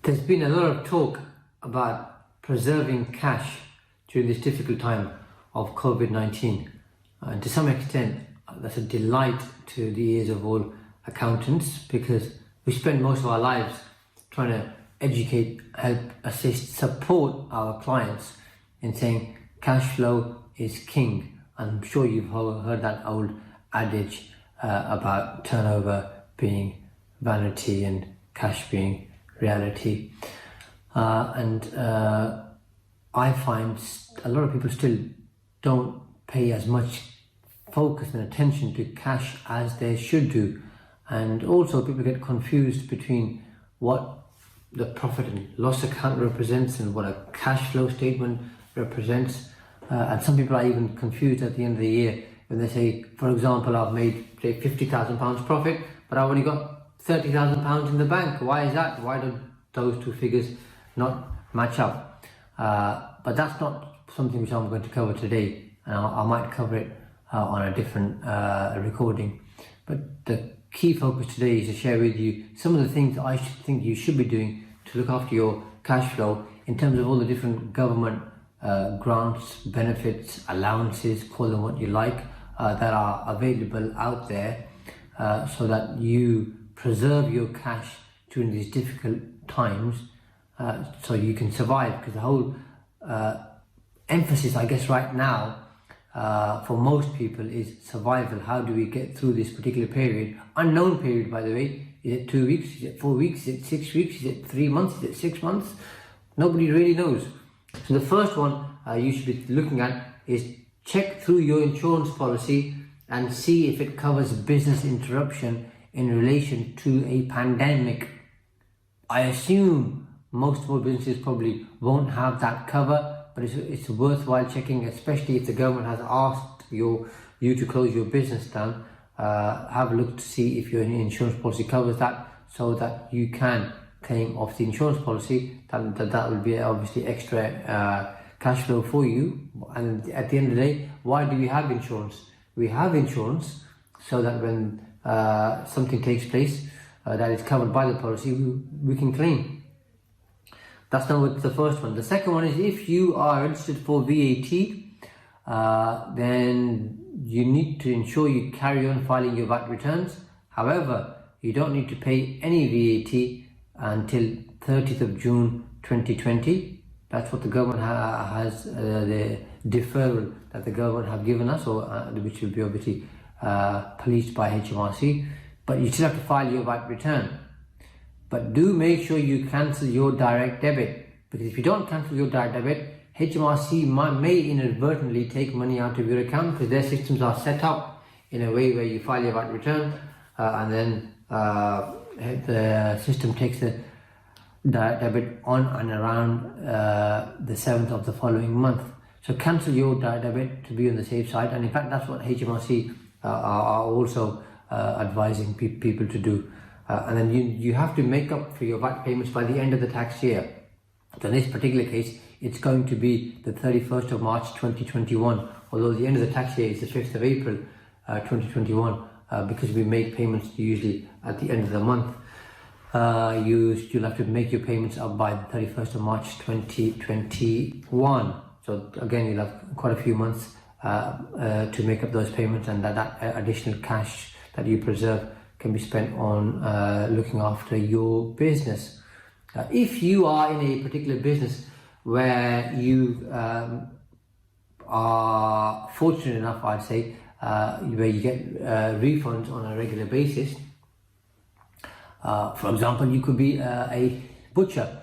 There's been a lot of talk about preserving cash during this difficult time of COVID-19. And to some extent, that's a delight to the ears of all accountants, because we spend most of our lives trying to educate, help, assist, support our clients in saying cash flow is king. I'm sure you've heard that old adage about turnover being vanity and cash being reality. I find a lot of people still don't pay as much focus and attention to cash as they should do. And also people get confused between what the profit and loss account represents and what a cash flow statement represents. And some people are even confused at the end of the year when they say, for example, I've made say £50,000 profit, but I've only got £30,000 in the bank. Why is that? Why do those two figures not match up? But that's not something which I'm going to cover today, and I might cover it on a different recording. But the key focus today is to share with you some of the things I think you should be doing to look after your cash flow in terms of all the different government grants, benefits, allowances, call them what you like, that are available out there, so that you preserve your cash during these difficult times, so you can survive. Because the whole emphasis, I guess, right now for most people is survival. How do we get through this particular period? Unknown period, by the way. Is it 2 weeks? Is it 4 weeks? Is it 6 weeks? Is it 3 months? Is it 6 months? Nobody really knows. So the first one you should be looking at is check through your insurance policy and see if it covers business interruption in relation to a pandemic. I assume most small businesses probably won't have that cover, but it's worthwhile checking, especially if the government has asked you to close your business down. Have a look to see if your insurance policy covers that, so that you can claim off the insurance policy. That will be obviously extra cash flow for you. And at the end of the day, why do we have insurance? We have insurance so that when something takes place that is covered by the policy, we can claim. That's not the first one. The second one is, if you are registered for VAT, then you need to ensure you carry on filing your VAT returns. However, you don't need to pay any VAT until 30th of June 2020. That's what the government has, the deferral that the government have given us, or which will be obviously policed by HMRC. But you still have to file your VAT return. But do make sure you cancel your direct debit, because if you don't cancel your direct debit, HMRC may inadvertently take money out of your account, because their systems are set up in a way where you file your VAT return and then the system takes the direct debit on and around the 7th of the following month. So cancel your direct debit to be on the safe side, and in fact that's what HMRC are also advising people to do. And then you have to make up for your VAT payments by the end of the tax year. So in this particular case, it's going to be the 31st of March 2021, although the end of the tax year is the 5th of April 2021, because we make payments usually at the end of the month. You'll have to make your payments up by the 31st of March 2021. So again, you'll have quite a few months to make up those payments, and that additional cash that you preserve can be spent on looking after your business. If you are in a particular business where you are fortunate enough, I'd say, where you get refunds on a regular basis, for example, you could be a butcher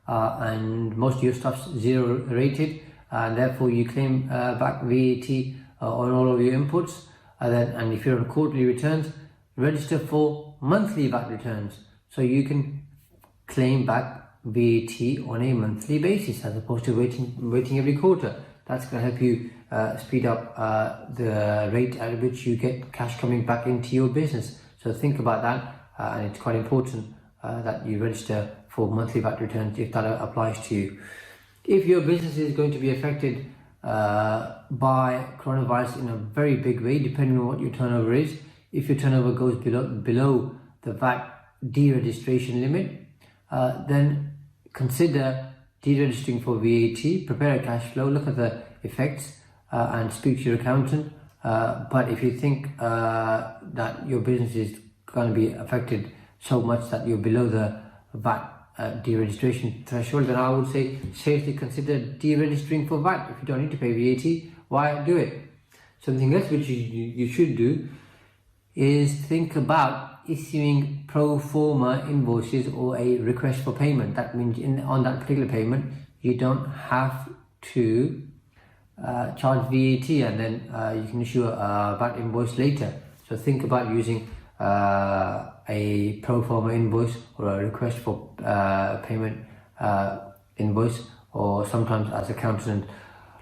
and most of your stuff's zero rated, and therefore you claim back VAT on all of your inputs. And if you're on quarterly returns, register for monthly VAT returns, so you can claim back VAT on a monthly basis as opposed to waiting every quarter. That's going to help you speed up the rate at which you get cash coming back into your business. So think about that, and it's quite important that you register for monthly VAT returns if that applies to you. If your business is going to be affected by coronavirus in a very big way, depending on what your turnover is, if your turnover goes below the VAT deregistration limit, then consider deregistering for VAT, prepare a cash flow, look at the effects and speak to your accountant. But if you think that your business is going to be affected so much that you're below the VAT deregistration threshold, then I would say seriously consider deregistering for VAT. If you don't need to pay VAT, why do it? Something else which you should do is think about issuing pro forma invoices or a request for payment. That means on that particular payment you don't have to charge VAT, and then you can issue a VAT invoice later. So think about using a pro forma invoice or a request for payment invoice, or sometimes as accountants and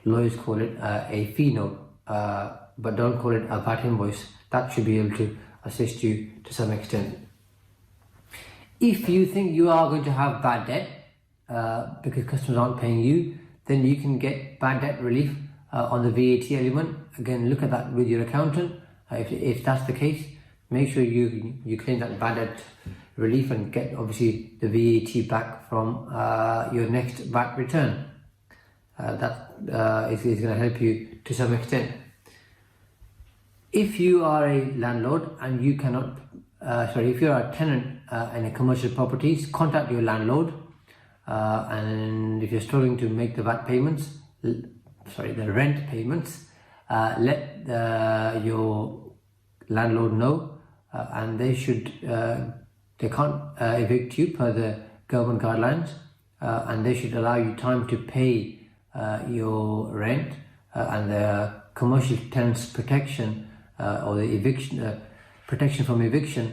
lawyers call it a fee note, but don't call it a VAT invoice. That should be able to assist you to some extent. If you think you are going to have bad debt because customers aren't paying you, then you can get bad debt relief on the VAT element. Again, look at that with your accountant. If that's the case, make sure you claim that bad debt relief and get obviously the VAT back from your next VAT return. That is going to help you to some extent. If you are a landlord and you cannot, if you are a tenant in a commercial properties, contact your landlord. And if you're struggling to make the VAT payments, the rent payments, let your landlord know, and they can't evict you per the government guidelines, and they should allow you time to pay your rent, and the commercial tenants protection or the eviction protection from eviction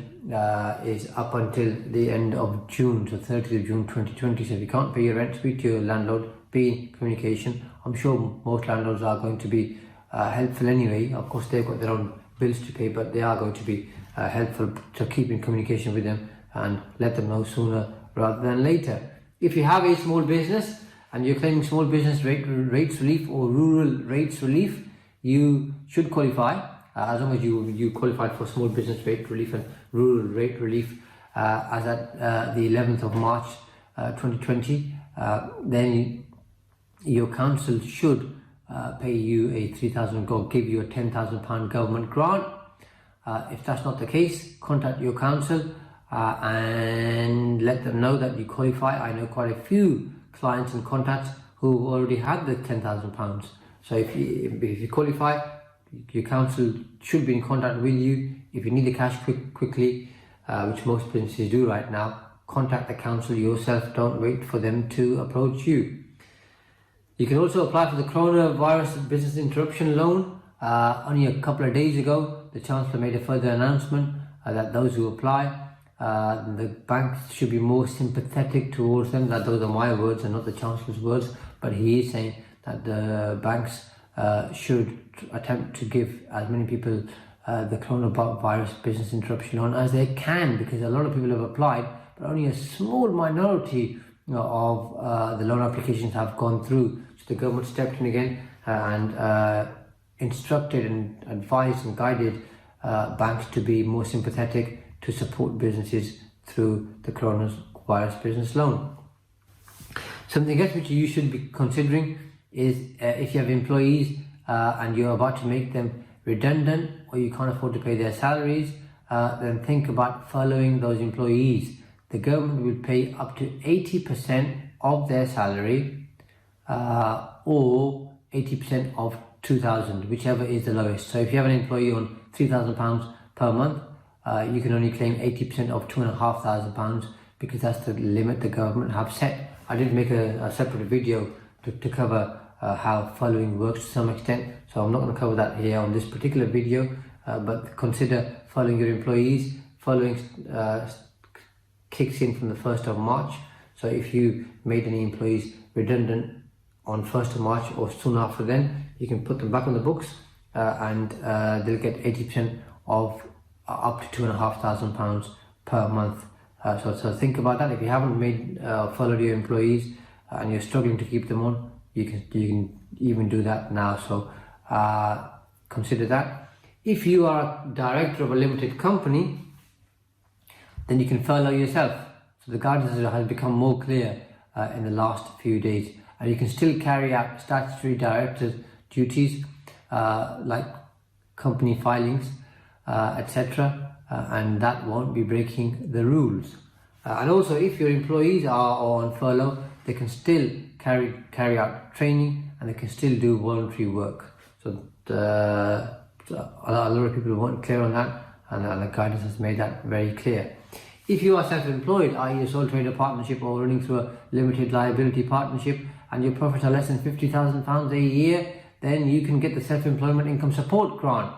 is up until the end of June, so 30th of June 2020. So if you can't pay your rent, speak to your landlord, be in communication. I'm sure most landlords are going to be helpful anyway. Of course, they've got their own bills to pay, but they are going to be helpful to keep in communication with them and let them know sooner rather than later. If you have a small business and you're claiming small business rates relief or rural rates relief, you should qualify. As long as you qualified for small business rate relief and rural rate relief as at the 11th of March 2020, then your council should pay you a £3,000 or give you a £10,000 government grant. If that's not the case, contact your council and let them know that you qualify. I know quite a few clients and contacts who already had the £10,000. So if you qualify, your council should be in contact with you. If you need the cash quickly, which most businesses do right now, contact the council yourself. Don't wait for them to approach you. You can also apply for the coronavirus business interruption loan. Only a couple of days ago, the Chancellor made a further announcement that those who apply, the banks should be more sympathetic towards them. That those are my words and not the Chancellor's words, but he is saying that the banks should attempt to give as many people the coronavirus business interruption loan as they can, because a lot of people have applied, but only a small minority of the loan applications have gone through. So the government stepped in again and instructed and advised and guided banks to be more sympathetic to support businesses through the coronavirus business loan. Something else which you should be considering is if you have employees and you're about to make them redundant or you can't afford to pay their salaries, then think about furloughing those employees. The government will pay up to 80% of their salary or 80% of 2,000, whichever is the lowest. So if you have an employee on £3,000 per month, you can only claim 80% of £2,500 because that's the limit the government have set. I did make a separate video to cover how furloughing works to some extent, so I'm not going to cover that here on this particular video, but consider furloughing your employees. Furloughing kicks in from the 1st of March, so if you made any employees redundant on 1st of March or soon after then, you can put them back on the books and they'll get 80% of up to £2,500 per month. So think about that. If you haven't made furloughed your employees and you're struggling to keep them on, you can even do that now. So consider that. If you are a director of a limited company, then you can furlough yourself. So the guidance has become more clear in the last few days. And you can still carry out statutory director's duties like company filings, etc. And that won't be breaking the rules. And also, if your employees are on furlough, they can still carry out training and they can still do voluntary work. So a lot of people weren't clear on that, and the guidance has made that very clear. If you are self-employed, i.e. a sole trader partnership or running through a limited liability partnership, and your profits are less than £50,000 a year, then you can get the self-employment income support grant.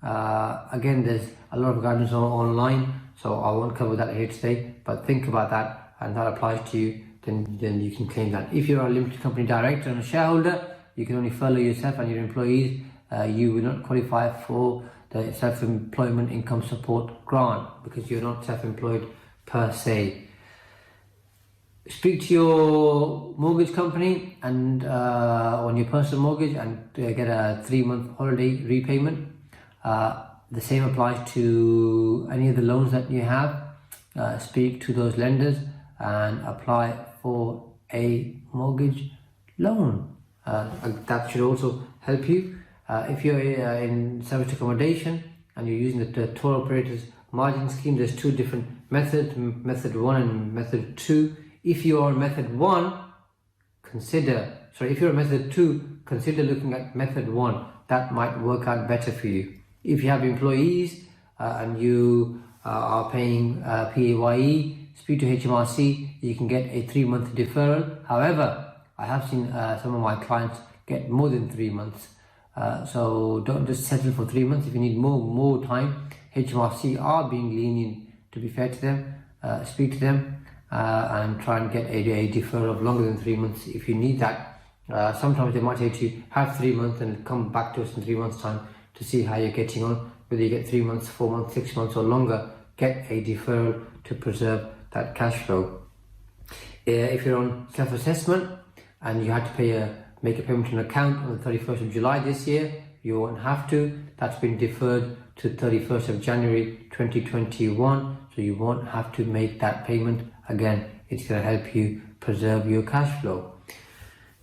Again, there's a lot of guidance online, so I won't cover that here today, but think about that, and that applies to you, then you can claim that. If you're a limited company director and a shareholder, you can only furlough yourself and your employees. You will not qualify for the self-employment income support grant because you're not self-employed per se. Speak to your mortgage company and on your personal mortgage and get a 3-month holiday repayment. The same applies to any of the loans that you have. Speak to those lenders and apply for a mortgage loan. That should also help you. If you're in service accommodation and you're using the tour operators margin scheme, there's 2 different methods, method 1 and method 2. If you are method 1, if you're method 2, consider looking at method 1. That might work out better for you. If you have employees and you are paying PAYE, speak to HMRC, you can get a 3-month deferral. However, I have seen some of my clients get more than 3 months. So don't just settle for 3 months. If you need more time, HMRC are being lenient, to be fair to them. Speak to them and try and get a deferral of longer than 3 months if you need that. Sometimes they might say to you, have 3 months and come back to us in 3 months time to see how you're getting on, whether you get 3 months, 4 months, 6 months or longer. Get a deferral to preserve that cash flow. If you're on self-assessment and you had to make a payment to an account on the 31st of July this year, you won't have to. That's been deferred to 31st of January 2021, so you won't have to make that payment again. It's going to help you preserve your cash flow.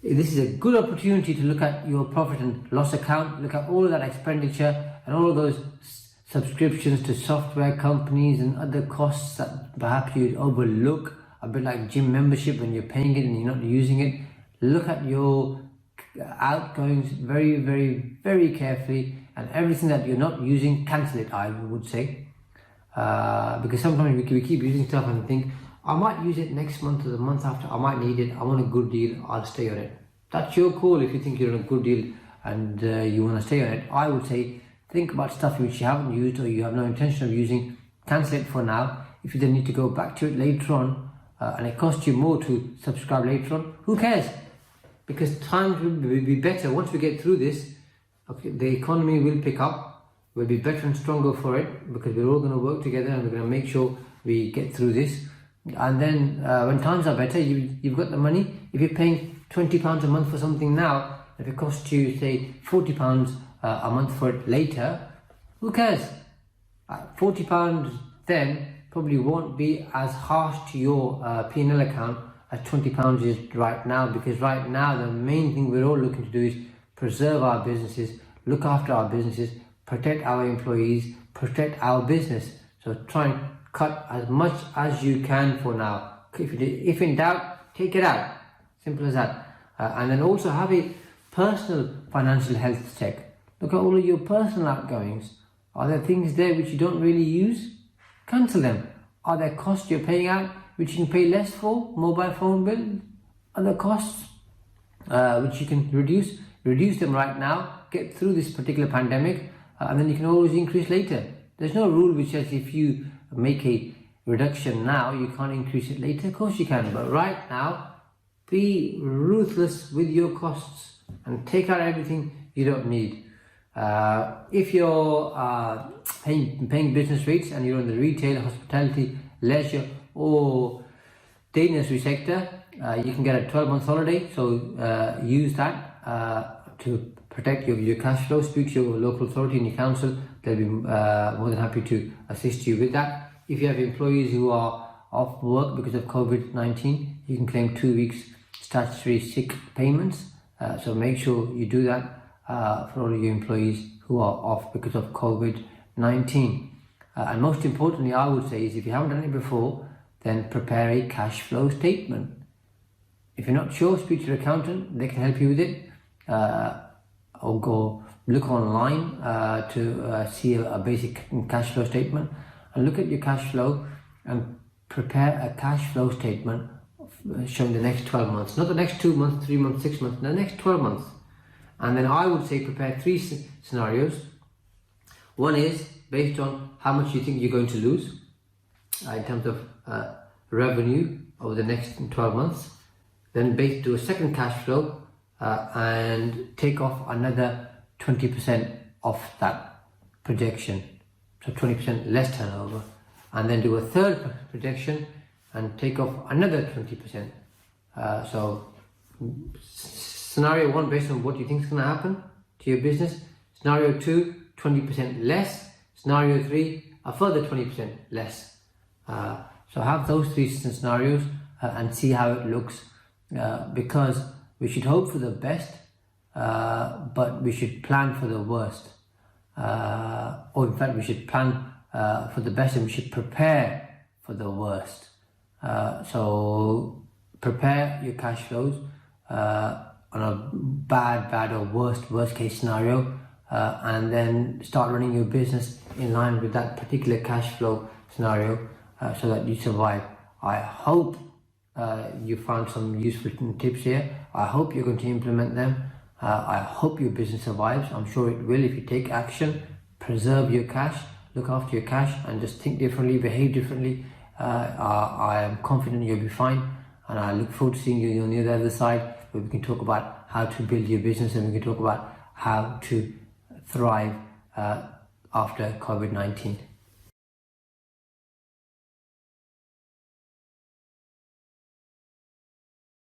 This is a good opportunity to look at your profit and loss account, look at all of that expenditure and all of those subscriptions to software companies and other costs that perhaps you'd overlook, a bit like gym membership when you're paying it and you're not using it. Look at your outgoings very, very, very carefully, and everything that you're not using, cancel it, I would say. Because sometimes we keep using stuff and think, I might use it next month or the month after, I might need it, I want a good deal, I'll stay on it. That's your call if you think you're on a good deal and you want to stay on it. I would say, think about stuff which you haven't used or you have no intention of using, cancel it for now. If you then need to go back to it later on and it costs you more to subscribe later on, who cares? Because times will be better once we get through this. Okay, the economy will pick up, we'll be better and stronger for it because we're all going to work together and we're going to make sure we get through this. And then when times are better, you've got the money. If you're paying £20 a month for something now, if it costs you say £40 a month for it later, who cares? £40 then probably won't be as harsh to your P&L account as £20 is right now, because right now the main thing we're all looking to do is preserve our businesses, look after our businesses, protect our employees, protect our business. So try and cut as much as you can for now. If in doubt, take it out. Simple as that. And then also have a personal financial health check. Look at all of your personal outgoings. Are there things there which you don't really use? Cancel them. Are there costs you're paying out which you can pay less for? Mobile phone bill? Other costs which you can reduce? Reduce them right now. Get through this particular pandemic and then you can always increase later. There's no rule which says if you make a reduction now, you can't increase it later. Of course you can, but right now, be ruthless with your costs and take out everything you don't need. If you're paying business rates and you're in the retail, hospitality, leisure or day nursery sector, you can get a 12-month holiday, so use that to protect your cash flow. Speak to your local authority and your council. They'll be more than happy to assist you with that. If you have employees who are off work because of COVID-19, you can claim 2 weeks statutory sick payments. So make sure you do that for all of your employees who are off because of COVID-19. And most importantly, I would say, is if you haven't done it before, then prepare a cash flow statement. If you're not sure, speak to your accountant, they can help you with it. Or go look online to see a basic cash flow statement, and look at your cash flow and prepare a cash flow statement showing the next 12 months, not the next 2 months, 3 months, 6 months, the next 12 months. And then I would say prepare 3 scenarios. One is based on how much you think you're going to lose in terms of revenue over the next 12 months. Then do a second cash flow and take off another 20% off that projection, so 20% less turnover, and then do a third projection and take off another 20%. So scenario 1 based on what you think is going to happen to your business, scenario 2 20% less, scenario 3 a further 20% less. So have those 3 scenarios and see how it looks, because we should hope for the best, but we should plan for the worst. Or in fact, we should plan for the best and we should prepare for the worst. So prepare your cash flows on a bad or worst case scenario, and then start running your business in line with that particular cash flow scenario, so that you survive. I hope you found some useful tips here. I hope you're going to implement them. I hope your business survives. I'm sure it will if you take action. Preserve your cash, look after your cash, and just think differently, behave differently. I am confident you'll be fine, and I look forward to seeing you on the other side, where we can talk about how to build your business and we can talk about how to thrive after COVID-19.